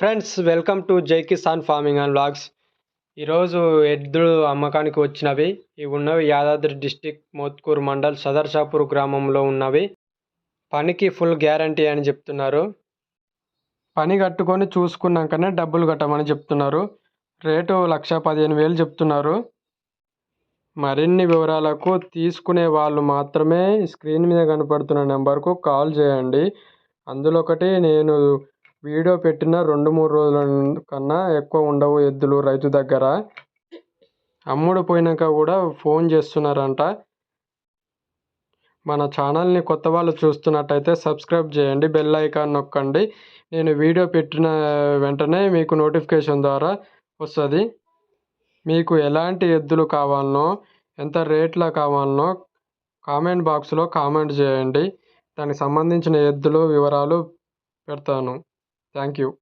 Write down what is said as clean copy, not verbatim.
Friends welcome to జై Kisan farming and vlogs. ఈరోజు ఎద్దులు అమ్మకానికి వచ్చినవి. ఇవి ఉన్నవి యాదాద్రి డిస్టిక్ మోత్కూరు మండల్ సదర్షాపూర్ గ్రామంలో ఉన్నవి. పనికి ఫుల్ గ్యారంటీ అని చెప్తున్నారు. పని కట్టుకొని చూసుకున్నాకనే డబ్బులు కట్టమని చెప్తున్నారు. రేటు 1,15,000 చెప్తున్నారు. మరిన్ని వివరాలకు తీసుకునే వాళ్ళు మాత్రమే స్క్రీన్ మీద కనపడుతున్న నెంబర్కు కాల్ చేయండి. అందులో ఒకటి నేను వీడియో పెట్టిన 2-3 రోజుల కన్నా ఎక్కువ ఉండవు ఎద్దులు రైతు దగ్గర. అమ్ముడు పోయినాక కూడా ఫోన్ చేస్తున్నారంట. మన ఛానల్ని కొత్త వాళ్ళు చూస్తున్నట్టయితే సబ్స్క్రైబ్ చేయండి, బెల్ ఐకాన్ నొక్కండి. నేను వీడియో పెట్టిన వెంటనే మీకు నోటిఫికేషన్ ద్వారా వస్తుంది. మీకు ఎలాంటి ఎద్దులు కావాలనో, ఎంత రేట్లో కావాలనో కామెంట్ బాక్స్లో కామెంట్ చేయండి. దానికి సంబంధించిన ఎద్దులు వివరాలు పెడతాను. Thank you.